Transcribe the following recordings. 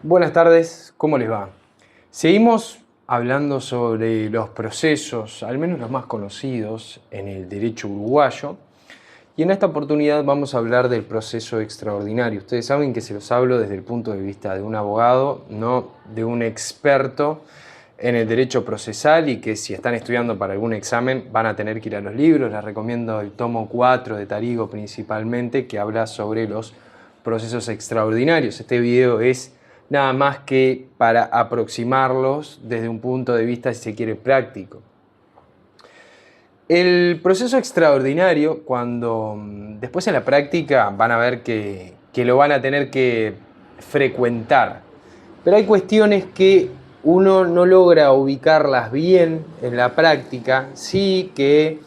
Buenas tardes, ¿cómo les va? Seguimos hablando sobre los procesos, al menos los más conocidos, en el derecho uruguayo. Y en esta oportunidad vamos a hablar del proceso extraordinario. Ustedes saben que se los hablo desde el punto de vista de un abogado, no de un experto en el derecho procesal, y que si están estudiando para algún examen van a tener que ir a los libros. Les recomiendo el tomo 4 de Tarigo principalmente, que habla sobre los procesos extraordinarios. Este video es nada más que para aproximarlos desde un punto de vista, si se quiere, práctico. El proceso extraordinario, cuando después en la práctica van a ver que lo van a tener que frecuentar, pero hay cuestiones que uno no logra ubicarlas bien en la práctica. Sí que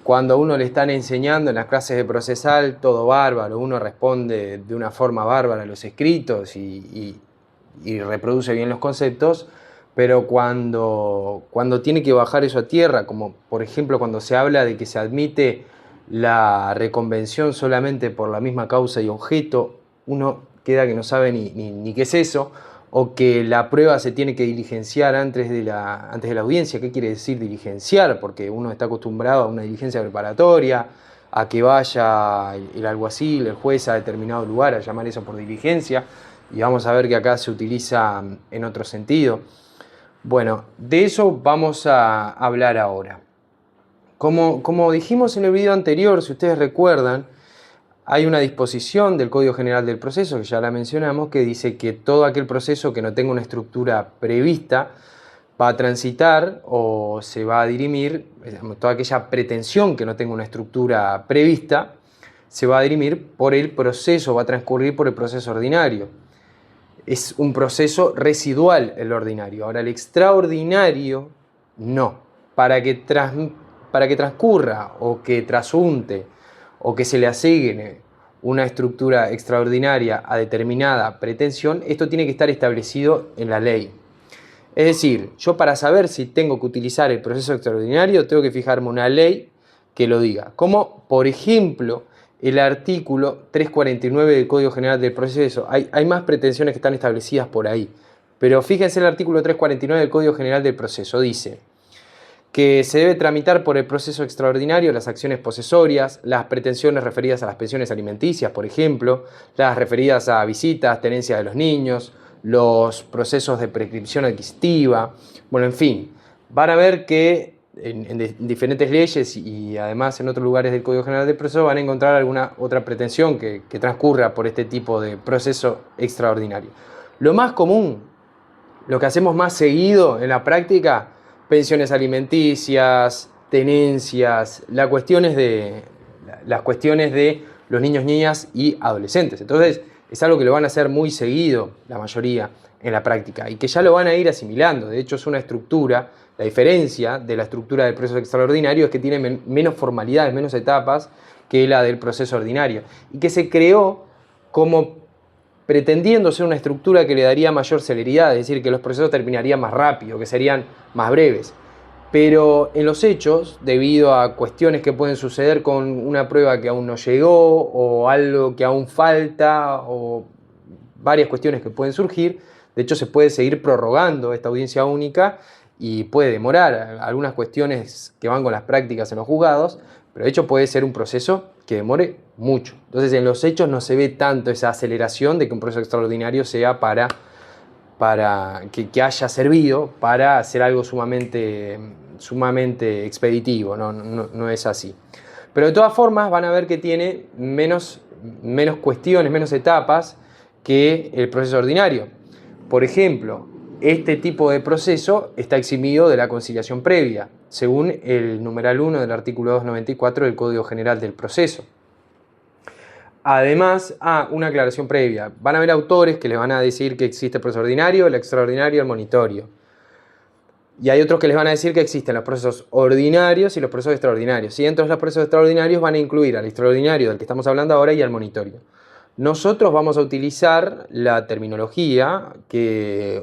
cuando a uno le están enseñando en las clases de procesal, todo bárbaro, uno responde de una forma bárbara a los escritos y reproduce bien los conceptos, pero cuando tiene que bajar eso a tierra, como por ejemplo cuando se habla de que se admite la reconvención solamente por la misma causa y objeto, uno queda que no sabe ni qué es eso, o que la prueba se tiene que diligenciar antes de la audiencia. ¿Qué quiere decir diligenciar? Porque uno está acostumbrado a una diligencia preparatoria, a que vaya el alguacil, el juez a determinado lugar a llamar eso por diligencia, y vamos a ver que acá se utiliza en otro sentido. Bueno, de eso vamos a hablar ahora. Como dijimos en el video anterior, si ustedes recuerdan, hay una disposición del Código General del Proceso, que ya la mencionamos, que dice que todo aquel proceso que no tenga una estructura prevista va a transitar o se va a dirimir, toda aquella pretensión que no tenga una estructura prevista, se va a dirimir por el proceso, va a transcurrir por el proceso ordinario. Es un proceso residual el ordinario. Ahora, el extraordinario, no. Para que transcurra o que trasunte o que se le asigne una estructura extraordinaria a determinada pretensión, esto tiene que estar establecido en la ley. Es decir, yo para saber si tengo que utilizar el proceso extraordinario, tengo que fijarme una ley que lo diga. Como, por ejemplo, el artículo 349 del Código General del Proceso. Hay más pretensiones que están establecidas por ahí, pero fíjense, el artículo 349 del Código General del Proceso dice que se debe tramitar por el proceso extraordinario las acciones posesorias, las pretensiones referidas a las pensiones alimenticias, por ejemplo, las referidas a visitas, tenencia de los niños, los procesos de prescripción adquisitiva. Bueno, en fin, van a ver que en diferentes leyes y además en otros lugares del Código General del Proceso van a encontrar alguna otra pretensión que transcurra por este tipo de proceso extraordinario. Lo más común, lo que hacemos más seguido en la práctica: pensiones alimenticias, tenencias, las cuestiones de los niños, niñas y adolescentes. Entonces es algo que lo van a hacer muy seguido la mayoría en la práctica y que ya lo van a ir asimilando. De hecho, es una estructura. La diferencia de la estructura del proceso extraordinario es que tiene menos formalidades, menos etapas que la del proceso ordinario, y que se creó como pretendiendo ser una estructura que le daría mayor celeridad, es decir, que los procesos terminarían más rápido, que serían más breves. Pero en los hechos, debido a cuestiones que pueden suceder con una prueba que aún no llegó, o algo que aún falta, o varias cuestiones que pueden surgir, de hecho se puede seguir prorrogando esta audiencia única y puede demorar algunas cuestiones que van con las prácticas en los juzgados, pero de hecho puede ser un proceso que demore mucho. Entonces en los hechos no se ve tanto esa aceleración de que un proceso extraordinario sea para que haya servido para hacer algo sumamente expeditivo. No es así. Pero de todas formas van a ver que tiene menos cuestiones, menos etapas que el proceso ordinario. Por ejemplo, este tipo de proceso está eximido de la conciliación previa, según el numeral 1 del artículo 294 del Código General del Proceso. Además, una aclaración previa. Van a haber autores que les van a decir que existe el proceso ordinario, el extraordinario y el monitorio. Y hay otros que les van a decir que existen los procesos ordinarios y los procesos extraordinarios. Y dentro de los procesos extraordinarios van a incluir al extraordinario del que estamos hablando ahora y al monitorio. Nosotros vamos a utilizar la terminología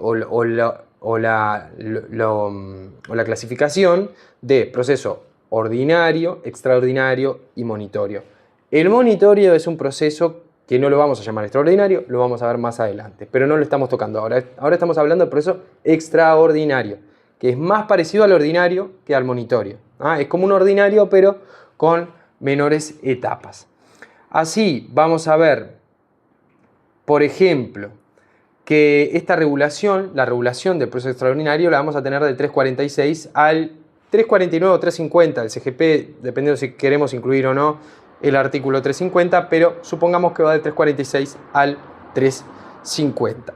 o la clasificación de proceso ordinario, extraordinario y monitorio. El monitorio es un proceso que no lo vamos a llamar extraordinario, lo vamos a ver más adelante, pero no lo estamos tocando ahora. Ahora estamos hablando del proceso extraordinario, que es más parecido al ordinario que al monitorio. Es como un ordinario, pero con menores etapas. Así vamos a ver, por ejemplo, que esta regulación, la regulación del proceso extraordinario, la vamos a tener del 346 al 349 o 350 del CGP, dependiendo si queremos incluir o no el artículo 350, pero supongamos que va del 346 al 350.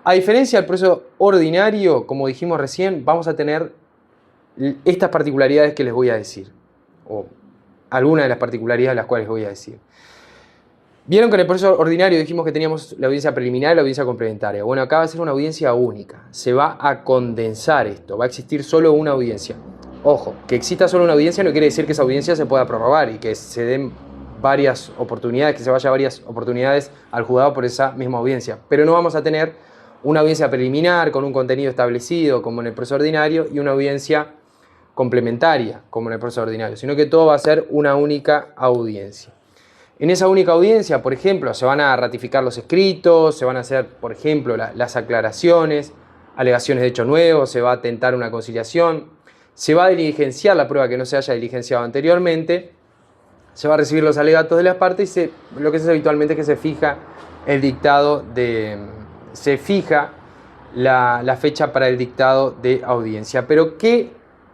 A diferencia del proceso ordinario, como dijimos recién, vamos a tener estas particularidades que les voy a decir, o algunas de las particularidades de las cuales voy a decir. Vieron que en el proceso ordinario dijimos que teníamos la audiencia preliminar y la audiencia complementaria. Bueno, acá va a ser una audiencia única. Se va a condensar esto. Va a existir solo una audiencia. Ojo, que exista solo una audiencia no quiere decir que esa audiencia se pueda prorrogar y que se den varias oportunidades, que se vaya varias oportunidades al juzgado por esa misma audiencia. Pero no vamos a tener una audiencia preliminar con un contenido establecido como en el proceso ordinario y una audiencia complementaria como en el proceso ordinario, sino que todo va a ser una única audiencia. En esa única audiencia, por ejemplo, se van a ratificar los escritos, se van a hacer, por ejemplo, las aclaraciones, alegaciones de hechos nuevos, se va a tentar una conciliación, se va a diligenciar la prueba que no se haya diligenciado anteriormente, se va a recibir los alegatos de las partes y lo que se hace habitualmente es que se fija el dictado se fija la fecha para el dictado de audiencia. Pero ¿qué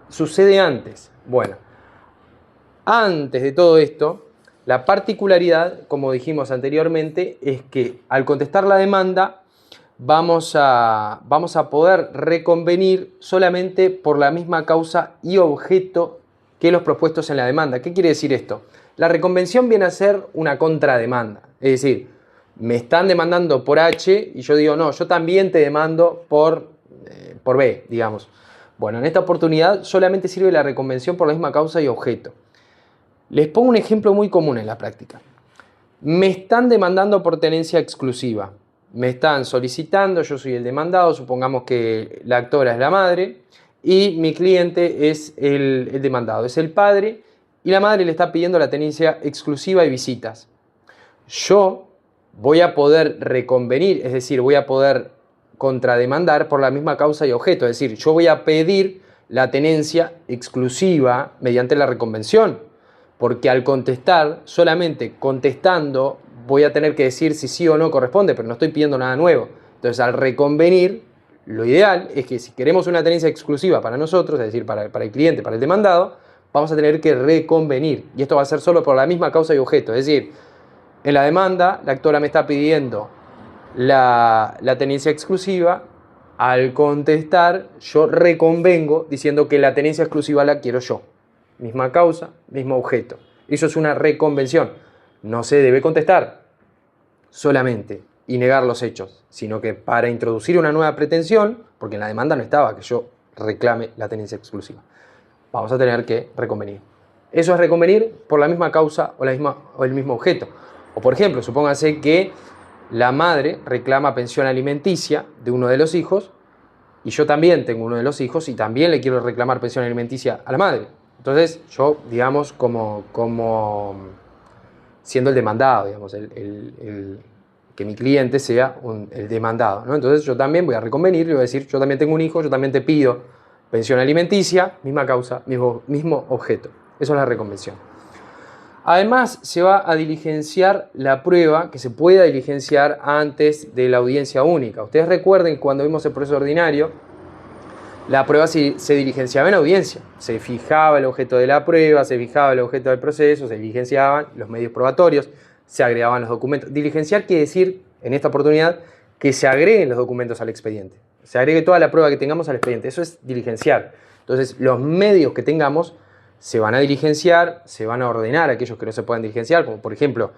sucede antes? Bueno, antes de todo esto, la particularidad, como dijimos anteriormente, es que al contestar la demanda vamos a poder reconvenir solamente por la misma causa y objeto que los propuestos en la demanda. ¿Qué quiere decir esto? La reconvención viene a ser una contrademanda, es decir, me están demandando por H y yo digo, no, yo también te demando por B, digamos. Bueno, en esta oportunidad solamente sirve la reconvención por la misma causa y objeto. Les pongo un ejemplo muy común en la práctica. Me están demandando por tenencia exclusiva. Me están solicitando, yo soy el demandado, supongamos que la actora es la madre y mi cliente es el demandado, es el padre y la madre le está pidiendo la tenencia exclusiva y visitas. Yo voy a poder reconvenir, es decir, voy a poder contrademandar por la misma causa y objeto, es decir, yo voy a pedir la tenencia exclusiva mediante la reconvención. Porque al contestar, solamente contestando, voy a tener que decir si sí o no corresponde, pero no estoy pidiendo nada nuevo. Entonces, al reconvenir, lo ideal es que si queremos una tenencia exclusiva para nosotros, es decir, para el cliente, para el demandado, vamos a tener que reconvenir. Y esto va a ser solo por la misma causa y objeto. Es decir, en la demanda, la actora me está pidiendo la tenencia exclusiva. Al contestar, yo reconvengo diciendo que la tenencia exclusiva la quiero yo. Misma causa, mismo objeto. Eso es una reconvención. No se debe contestar solamente y negar los hechos, sino que para introducir una nueva pretensión, porque en la demanda no estaba que yo reclame la tenencia exclusiva, vamos a tener que reconvenir. Eso es reconvenir por la misma causa o el mismo objeto. O por ejemplo, supóngase que la madre reclama pensión alimenticia de uno de los hijos y yo también tengo uno de los hijos y también le quiero reclamar pensión alimenticia a la madre. Entonces yo, digamos, como siendo el demandado, digamos, que mi cliente sea el demandado, ¿no? Entonces yo también voy a reconvenir y voy a decir, yo también tengo un hijo, yo también te pido pensión alimenticia, misma causa, mismo objeto. Eso es la reconvención. Además, se va a diligenciar la prueba que se pueda diligenciar antes de la audiencia única. Ustedes recuerden cuando vimos el proceso ordinario, la prueba se diligenciaba en audiencia. Se fijaba el objeto de la prueba, se fijaba el objeto del proceso, se diligenciaban los medios probatorios, se agregaban los documentos. Diligenciar quiere decir, en esta oportunidad, que se agreguen los documentos al expediente. Se agregue toda la prueba que tengamos al expediente. Eso es diligenciar. Entonces, los medios que tengamos se van a diligenciar, se van a ordenar aquellos que no se puedan diligenciar, como por ejemplo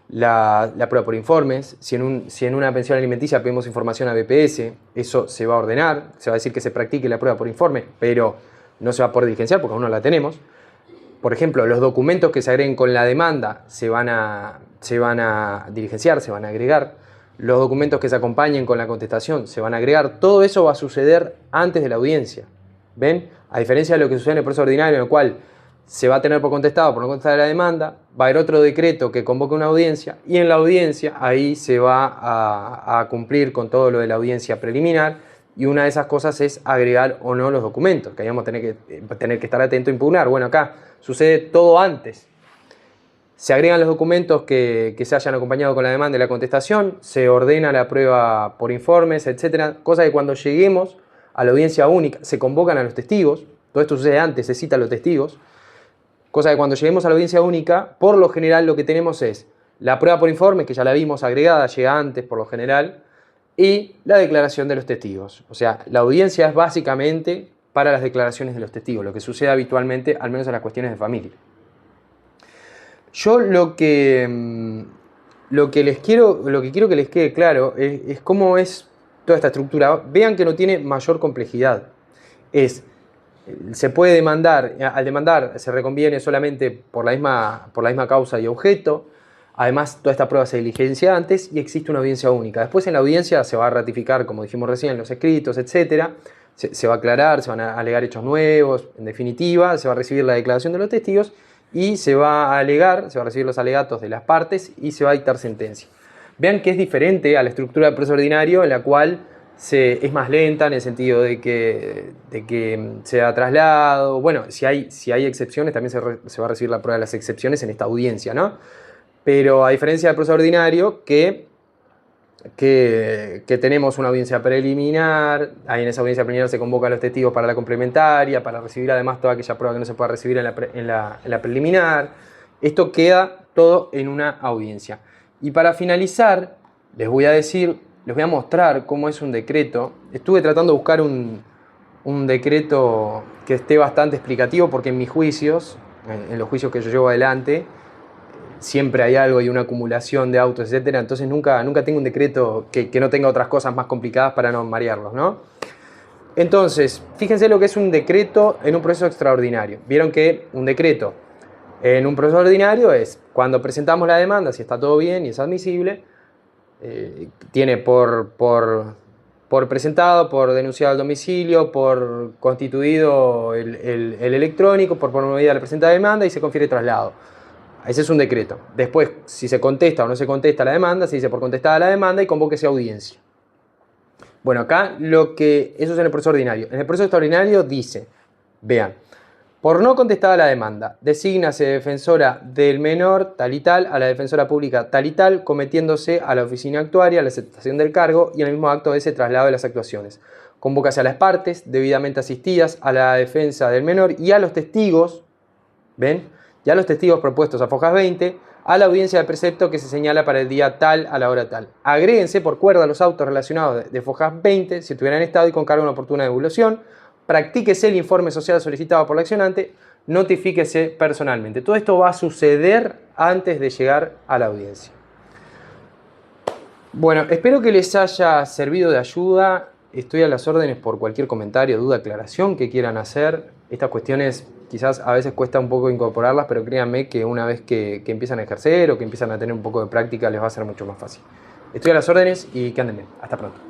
la prueba por informes. Si en una pensión alimenticia pedimos información a BPS, eso se va a ordenar, se va a decir que se practique la prueba por informe, pero no se va a poder diligenciar porque aún no la tenemos. Por ejemplo, los documentos que se agreguen con la demanda se van a diligenciar, se van a agregar. Los documentos que se acompañen con la contestación se van a agregar. Todo eso va a suceder antes de la audiencia. ¿Ven? A diferencia de lo que sucede en el proceso ordinario, en el cual se va a tener por contestado por no contestar la demanda, va a haber otro decreto que convoque una audiencia y en la audiencia ahí se va a cumplir con todo lo de la audiencia preliminar y una de esas cosas es agregar o no los documentos, que ahí vamos a tener que estar atento a impugnar. Bueno, acá sucede todo antes. Se agregan los documentos que se hayan acompañado con la demanda y la contestación, se ordena la prueba por informes, etc. Cosa que cuando lleguemos a la audiencia única se convocan a los testigos, todo esto sucede antes, se cita a los testigos. Cosa que cuando lleguemos a la audiencia única, por lo general lo que tenemos es la prueba por informes, que ya la vimos agregada, llega antes por lo general, y la declaración de los testigos. O sea, la audiencia es básicamente para las declaraciones de los testigos, lo que sucede habitualmente, al menos en las cuestiones de familia. Yo lo que quiero que les quede claro es cómo es toda esta estructura. Vean que no tiene mayor complejidad. Se puede demandar, al demandar se reconviene solamente por la misma causa y objeto. Además, toda esta prueba se diligencia antes y existe una audiencia única. Después en la audiencia se va a ratificar, como dijimos recién, los escritos, etc. Se va a aclarar, se van a alegar hechos nuevos, en definitiva, se va a recibir la declaración de los testigos y se va a alegar, se va a recibir los alegatos de las partes y se va a dictar sentencia. Vean que es diferente a la estructura del proceso ordinario en la cual es más lenta en el sentido de que se da traslado. Bueno, si hay excepciones, también se va a recibir la prueba de las excepciones en esta audiencia, ¿no? Pero a diferencia del proceso ordinario, que tenemos una audiencia preliminar, ahí en esa audiencia preliminar se convocan los testigos para la complementaria, para recibir además toda aquella prueba que no se pueda recibir en la preliminar. Esto queda todo en una audiencia. Y para finalizar, les voy a mostrar cómo es un decreto. Estuve tratando de buscar un decreto que esté bastante explicativo, porque en mis juicios, en los juicios que yo llevo adelante, siempre hay algo y una acumulación de autos, etc. Entonces nunca tengo un decreto que no tenga otras cosas más complicadas para no marearlos, ¿no? Entonces, fíjense lo que es un decreto en un proceso extraordinario. Vieron que un decreto en un proceso ordinario es cuando presentamos la demanda, si está todo bien y es admisible, tiene por presentado, por denunciado al domicilio, por constituido el electrónico, por promovida la presentada demanda y se confiere traslado. Ese es un decreto. Después, si se contesta o no se contesta la demanda, se dice por contestada la demanda y convóquese a audiencia. Bueno, acá eso es en el proceso ordinario. En el proceso extraordinario dice, vean, por no contestada la demanda, desígnase defensora del menor tal y tal a la defensora pública tal y tal, cometiéndose a la oficina actuaria la aceptación del cargo y en el mismo acto de ese traslado de las actuaciones. Convócase a las partes debidamente asistidas, a la defensa del menor y a los testigos, ¿ven? Y a los testigos propuestos a Fojas 20, a la audiencia de precepto que se señala para el día tal a la hora tal. Agréguense por cuerda los autos relacionados de Fojas 20 si estuvieran en estado y con cargo de una oportuna devolución. Practíquese el informe social solicitado por la accionante. Notifíquese personalmente. Todo esto va a suceder antes de llegar a la audiencia. Bueno, espero que les haya servido de ayuda. Estoy a las órdenes por cualquier comentario, duda, aclaración que quieran hacer. Estas cuestiones quizás a veces cuesta un poco incorporarlas, pero créanme que una vez que empiezan a ejercer o que empiezan a tener un poco de práctica les va a ser mucho más fácil. Estoy a las órdenes y que anden bien. Hasta pronto.